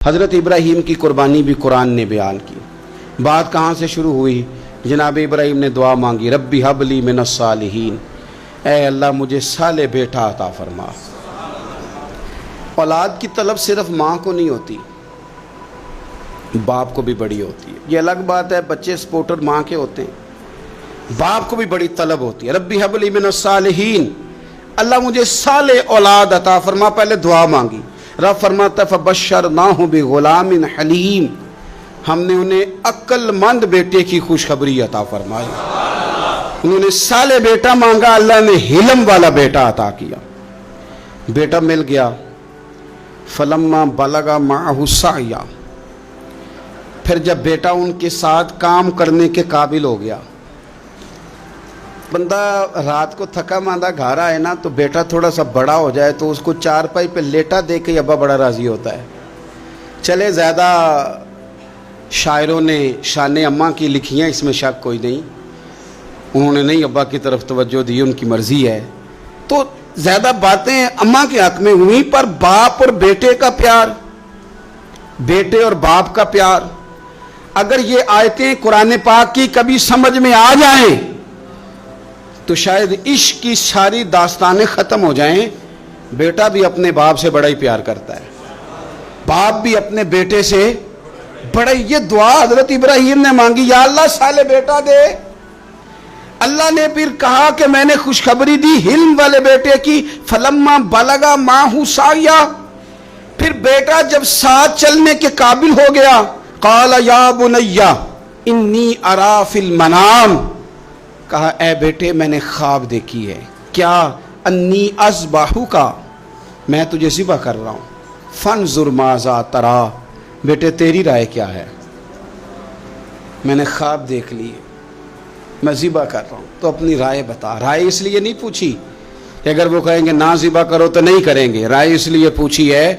हज़रत इब्राहीम की कुर्बानी भी कुरान ने बयान की। बात कहाँ से शुरू हुई? जनाब इब्राहीम ने दुआ मांगी, रब्बी हबली मिनस सालिहीन, ऐ अल्लाह मुझे साले बेटा अता फरमा। औलाद की तलब सिर्फ माँ को नहीं होती, बाप को भी बड़ी होती है। ये अलग बात है, बच्चे सपोर्टर माँ के होते हैं, बाप को भी बड़ी तलब होती है। रब्बी हबली मिनस सालिहीन, अल्लाह मुझे साले औलाद अता फरमा। पहले दुआ मांगी। रब फरमाता फबश्शरनाहु बिगुलामिन हलीम, हमने उन्हें अक्लमंद बेटे की खुशखबरी अता फरमाई। उन्होंने साले बेटा मांगा, अल्लाह ने हिलम वाला बेटा अता किया। बेटा मिल गया। फलम्मा बलगा माहु साया, फिर जब बेटा उनके साथ काम करने के काबिल हो गया। बंदा रात को थका मांदा घर आए ना, तो बेटा थोड़ा सा बड़ा हो जाए तो उसको चारपाई पे लेटा देख के अब्बा बड़ा राजी होता है। चले ज़्यादा शायरों ने शान अम्मा की लिखी हैं, इसमें शक कोई नहीं, उन्होंने नहीं अब्बा की तरफ तवज्जो दी, उनकी मर्जी है। तो ज़्यादा बातें अम्मा के हक में हुई, पर बाप और बेटे का प्यार, बेटे और बाप का प्यार, अगर ये आयतें कुरान पाक की कभी समझ में आ जाएं तो शायद इश्क की सारी दास्तानें ख़त्म हो जाएं। बेटा भी अपने बाप से बड़ा ही प्यार करता है, बाप भी अपने बेटे से बड़ा। ये दुआ हज़रत इब्राहीम ने मांगी, या अल्लाह साले बेटा दे। अल्लाह ने फिर कहा कि मैंने खुशखबरी दी हिल्म वाले बेटे की। फलम्मा बलगा माहु साया, फिर बेटा जब साथ चलने के काबिल हो गया, काला या बुनैया इन्नी अरा फिल मनाम, कहा ए बेटे मैंने ख्वाब देखी है। क्या? अन्नी अज़बाहु का, मैं तुझे ज़िबा कर रहा हूँ। फंजुर माज़ा तरा, बेटे तेरी राय क्या है? मैंने ख्वाब देख ली, मैं ज़िबा कर रहा हूँ, तो अपनी राय बता। राय इसलिए नहीं पूछी कि अगर वो कहेंगे ना ज़िबा करो तो नहीं करेंगे। राय इसलिए पूछी है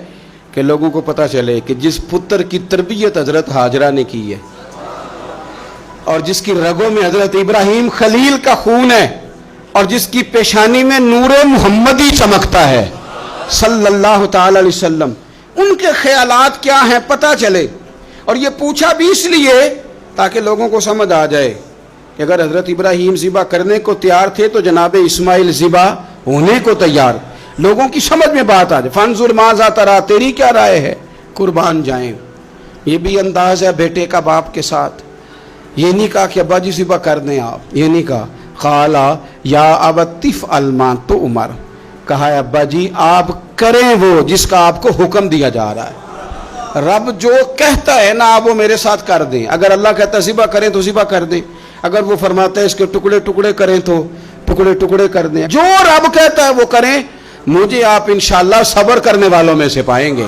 कि लोगों को पता चले कि जिस पुत्र की तरबियत हज़रत हाजरा ने की है और जिसकी रगों में हज़रत इब्राहीम खलील का खून है और जिसकी पेशानी में नूरे मुहम्मदी चमकता है सल्लल्लाहु ताला अलैहि वसल्लम, उनके ख्यालात क्या हैं पता चले। और ये पूछा भी इसलिए ताकि लोगों को समझ आ जाए कि अगर हज़रत इब्राहीम ज़िबा करने को तैयार थे तो जनाब इस्माइल ज़िबा होने को तैयार। लोगों की समझ में बात आ जाए। फंजुर माज़ा तरा, तेरी क्या राय है, कुर्बान जाएं। ये भी अंदाज है बेटे का बाप के साथ। ये नहीं कहा कि अब्बा जी ज़िबा कर दें आप, ये नहीं कहा। खाला या अबतिफ अलमा तो उमर, कहा अब्बा जी आप करें वो जिसका आपको हुक्म दिया जा रहा है। रब जो कहता है ना आप वो मेरे साथ कर दें। अगर अल्लाह कहता है ज़िबा करें तो ज़िबा कर दें, अगर वो फरमाता है इसके टुकड़े टुकड़े करें तो टुकड़े टुकड़े कर दें। जो रब कहता है वो करें। मुझे आप इंशाअल्लाह सब्र करने वालों में से पाएंगे।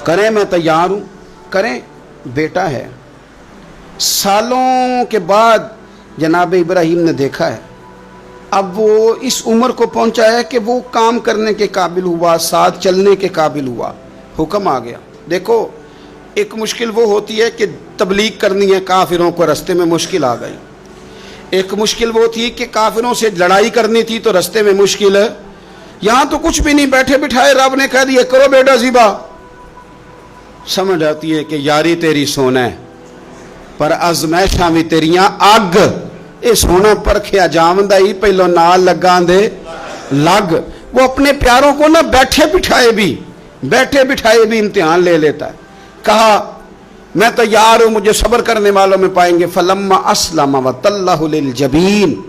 करें, मैं तैयार हूँ, करें। बेटा है। सालों के बाद जनाब इब्राहीम ने देखा है, अब वो इस उम्र को पहुंचा है कि वो काम करने के काबिल हुआ, साथ चलने के काबिल हुआ। हुक्म आ गया। देखो एक मुश्किल वो होती है कि तबलीग करनी है, काफिरों को रास्ते में मुश्किल आ गई। एक मुश्किल वो थी कि काफिरों से लड़ाई करनी थी तो रास्ते में मुश्किल है। यहाँ तो कुछ भी नहीं, बैठे बिठाए रब ने कह दिया करो बेटा ज़िबा। समझ आती है कि यारी तेरी सोना है पर अज़मैशां भी तेरियां अग। ये सोना परखिया जामदा ही पहलों नाल लगा दे लग। वो अपने प्यारों को ना बैठे बिठाए भी इम्तिहान ले लेता है। कहा मैं तैयार हूँ, मुझे सब्र करने वालों में पाएंगे। फलम्मा अस्लमा व तल्लहु लिल जबीन,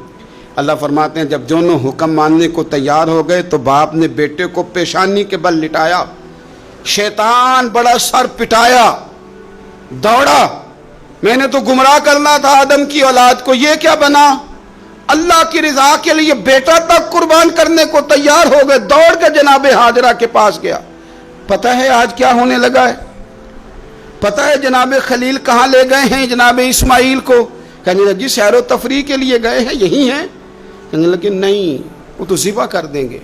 अल्लाह फरमाते हैं जब दोनों हुक्म मानने को तैयार हो गए तो बाप ने बेटे को पेशानी के बल लिटाया। शैतान बड़ा सर पिटाया, दौड़ा, मैंने तो गुमराह करना था आदम की औलाद को, ये क्या बना। अल्लाह की रिजा के लिए बेटा तक कुर्बान करने को तैयार हो गए। दौड़ के जनाब हाजरा के पास गया। पता है आज क्या होने लगा है? पता है जनाब खलील कहाँ ले गए हैं जनाब इस्माइल को? कहने लगी सैरो तफरी के लिए गए हैं, यही हैं। कहने लगे नहीं, वो तो ज़िबा कर देंगे।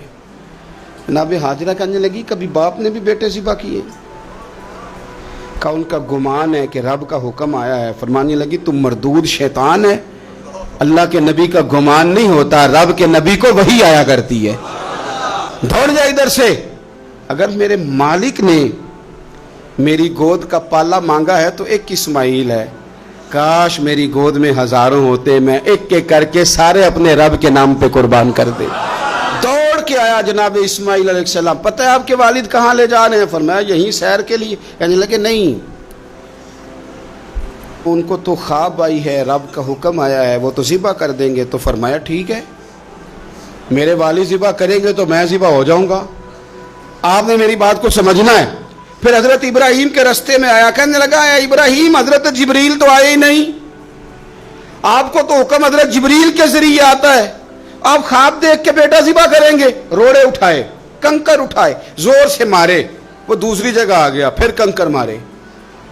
जनाब हाजरा कहने लगी कभी बाप ने भी बेटे ज़िबा किए? का उनका गुमान है कि रब का हुक्म आया है। फरमाने लगी तुम मरदूद शैतान है, अल्लाह के नबी का गुमान नहीं होता, रब के नबी को वही आया करती है। दौड़ जा इधर से। अगर मेरे मालिक ने میری گود کا پالا مانگا ہے تو ایک اسماعیل ہے، کاش میری گود میں ہزاروں ہوتے، میں ایک ایک کر کے سارے اپنے رب کے نام پہ قربان کر دے۔ دوڑ کے آیا جناب اسماعیل علیہ السلام، پتہ ہے آپ کے والد کہاں لے جا رہے ہیں؟ فرمایا یہیں سیر کے لیے۔ کہنے لگے نہیں، ان کو تو خواب آئی ہے، رب کا حکم آیا ہے، وہ تو ذبح کر دیں گے۔ تو فرمایا ٹھیک ہے، میرے والد ذبح کریں گے تو میں ذبح ہو جاؤں گا، آپ نے میری بات کو سمجھنا ہے۔ پھر حضرت ابراہیم کے رستے میں آیا، کہنے لگا اے ابراہیم، حضرت جبریل تو آئے ہی نہیں، آپ کو تو حکم حضرت جبریل کے ذریعے آتا ہے، آپ خواب دیکھ کے بیٹا ذبح کریں گے؟ روڑے اٹھائے، کنکر اٹھائے، زور سے مارے، وہ دوسری جگہ آ گیا، پھر کنکر مارے،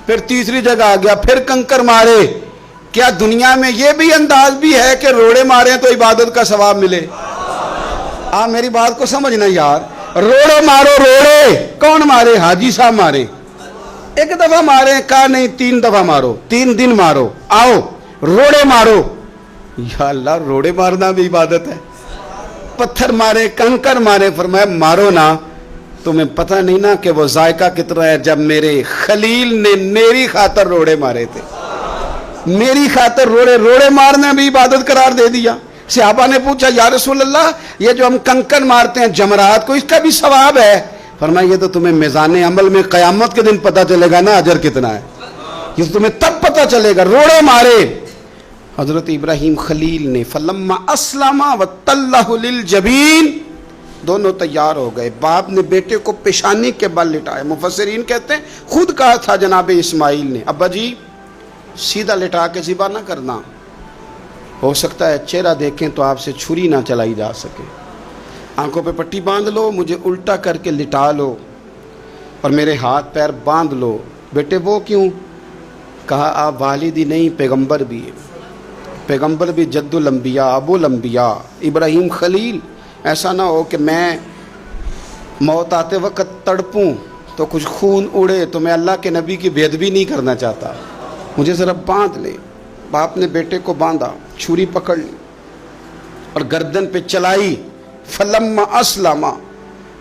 پھر تیسری جگہ آ گیا، پھر کنکر مارے۔ کیا دنیا میں یہ بھی انداز بھی ہے کہ روڑے مارے تو عبادت کا ثواب ملے؟ آپ میری بات کو سمجھنا یار، روڑے مارو، روڑے کون مارے؟ حاجی صاحب مارے، ایک دفعہ مارے، کہا نہیں 3 دفعہ مارو، 3 دن مارو، آؤ روڑے مارو۔ یا اللہ، روڑے مارنا بھی عبادت ہے؟ پتھر مارے، کنکر مارے، فرمایا مارو نا، تمہیں پتہ نہیں نا کہ وہ ذائقہ کتنا ہے جب میرے خلیل نے میری خاطر روڑے مارے تھے، میری خاطر روڑے مارنا بھی عبادت قرار دے دیا۔ صحابہ نے پوچھا یا رسول اللہ، یہ جو ہم کنکر مارتے ہیں جمرات کو، اس کا بھی ثواب ہے؟ فرمایا یہ تو تمہیں میزان عمل میں قیامت کے دن پتہ چلے گا نا اجر کتنا ہے، یہ تو تمہیں تب پتہ چلے گا۔ روڑے مارے حضرت ابراہیم خلیل نے، فلما اسلم وتلہ للجبین، دونوں تیار ہو گئے، باپ نے بیٹے کو پیشانی کے بل لٹایا۔ مفسرین کہتے ہیں خود کہا تھا جناب اسماعیل نے، ابا جی سیدھا لٹا کے ذبح نہ کرنا، ہو سکتا ہے چہرہ دیکھیں تو آپ سے چھری نہ چلائی جا سکے، آنکھوں پہ پٹی باندھ لو، مجھے الٹا کر کے لٹا لو اور میرے ہاتھ پیر باندھ لو۔ بیٹے وہ کیوں؟ کہا آپ والد ہی نہیں، پیغمبر بھی ہے، پیغمبر بھی جد الانبیاء، ابو الانبیاء ابراہیم خلیل، ایسا نہ ہو کہ میں موت آتے وقت تڑپوں تو کچھ خون اڑے، تو میں اللہ کے نبی کی بے ادبی نہیں کرنا چاہتا، مجھے ذرا باندھ لے۔ باپ نے بیٹے کو باندھا، چھری پکڑ لی اور گردن پہ چلائی، فلما اسلم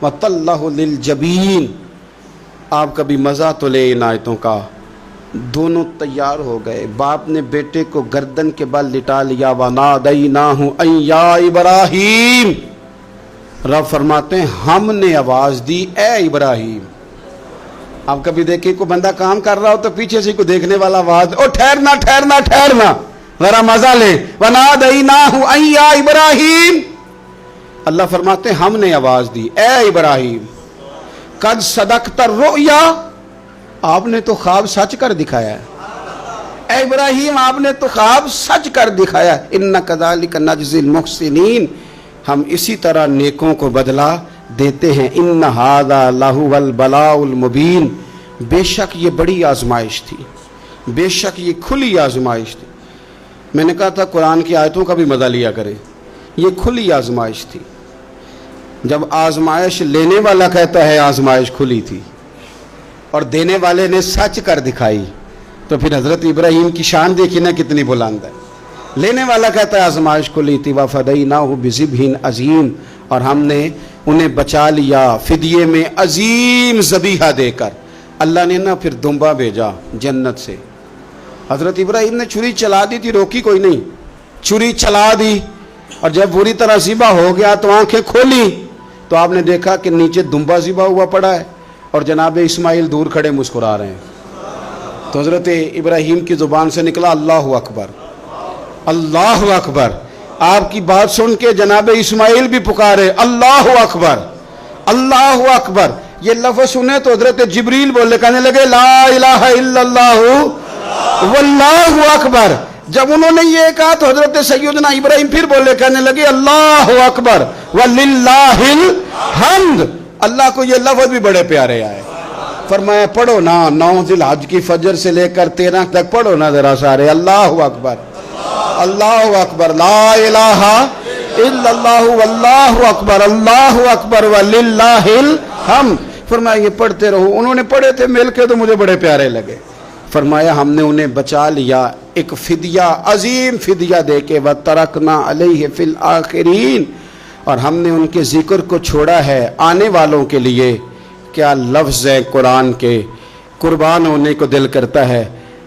وتلہ للجبین۔ آپ کبھی مزہ تو لے ان آیتوں کا، دونوں تیار ہو گئے، باپ نے بیٹے کو گردن کے بل لٹا لیا، وَنَادَيْنَاهُ أَن يَا إِبْرَاهِيمُ، رب فرماتے ہیں ہم نے آواز دی اے ابراہیم۔ آپ کبھی دیکھیں کوئی بندہ کام کر رہا ہو تو پیچھے سے کوئی دیکھنے والا آواز، او ٹھہرنا ٹھہرنا ٹھہرنا، ذرا مزہ لے، وَنَادَيْنَاهُ أَن يَا إِبْرَاهِيمُ، اللہ فرماتے ہیں ہم نے آواز دی اے ابراہیم، قد صدقت الرؤیا، آپ نے تو خواب سچ کر دکھایا ہے، اے ابراہیم آپ نے تو خواب سچ کر دکھایا ہے، اِنَّ كَذَلِكَ نَجْزِي الْمُحْسِنِينَ، ہم اسی طرح نیکوں کو بدلہ دیتے ہیں، اِنَّ هَذَا لَهُوَ الْبَلَاءُ الْمُبِينُ، بے شک یہ بڑی آزمائش تھی، بے شک یہ کھلی آزمائش تھی۔ میں نے کہا تھا قرآن کی آیتوں کا بھی مزہ لیا کریں، یہ کھلی آزمائش تھی۔ جب آزمائش لینے والا کہتا ہے آزمائش کھلی تھی اور دینے والے نے سچ کر دکھائی، تو پھر حضرت ابراہیم کی شان دیکھی نا کتنی بلند ہے۔ لینے والا کہتا ہے آزمائش کھلی تھی، وَفَدَيْنَاهُ بِذِبْحٍ عَظِيمٍ، اور ہم نے انہیں بچا لیا فدیے میں عظیم ذبیحہ دے کر۔ اللہ نے نا پھر دمبا بھیجا جنت سے، حضرت ابراہیم نے چھری چلا دی تھی، روکی کوئی نہیں، چھری چلا دی، اور جب پوری طرح ذبح ہو گیا تو آنکھیں کھولی تو آپ نے دیکھا کہ نیچے دمبا ذبح ہوا پڑا ہے اور جناب اسماعیل دور کھڑے مسکرا رہے ہیں۔ تو حضرت ابراہیم کی زبان سے نکلا اللہ اکبر، اللہ اکبر۔ آپ کی بات سن کے جناب اسماعیل بھی پکارے اللہ اکبر، اللہ اکبر۔ یہ لفظ سنے تو حضرت جبریل بولے، کہنے لگے لا الہ الا اللہ واللہ اکبر۔ جب انہوں نے یہ کہا تو حضرت سیدنا ابراہیم پھر بولے، کہنے لگے اللہ اکبر وللہ الحمد۔ اللہ کو یہ لفظ بھی بڑے پیارے آئے۔ فرمایا پڑھو نا، 9 ذی الحج کی فجر سے لے کر 13 تک پڑھو نا ذرا سارے، اللہ اکبر اللہ اکبر، لا الہ الا اللہ واللہ اکبر، اللہ اکبر وللہ الحمد۔ فرمایا یہ پڑھتے رہو۔ انہوں نے پڑھے تھے مل کے تو مجھے بڑے پیارے لگے۔ فرمایا ہم نے انہیں بچا لیا ایک فدیہ، عظیم فدیہ دے کے، وَتَرَكْنَا عَلَيْهِ فِي الْآخِرِينَ، اور ہم نے ان کے ذکر کو چھوڑا ہے آنے والوں کے لیے۔ کیا لفظ ہے قرآن کے، कुर्बान होने को दिल करता है।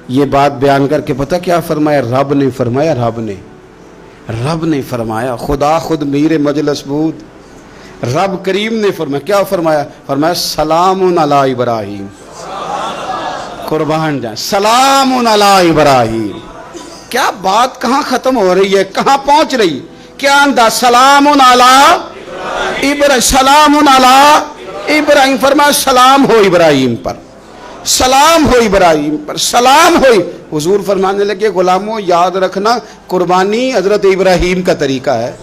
ये बात बयान करके पता क्या फरमाया? रब ने फरमाया, रब ने फरमाया, खुदा खुद मीर मजलिस बूद, रब करीम ने फरमाया, क्या फरमाया? फरमाया सलामुन अला इब्राहीम, कुर्बान जाए, सलामुन अला इब्राहीम। क्या बात कहाँ खत्म हो रही है, कहाँ पहुंच रही? क्या अंदाज? सलामुन अला इब्राहीम, सलामुन अला इब्राहीम, फरमाया सलाम हो इब्राहीम पर, सलाम हो इब्राहीम पर, सलाम हो। हुजूर फरमाने लगे, गुलामों याद रखना कुर्बानी हजरत इब्राहीम का तरीका है।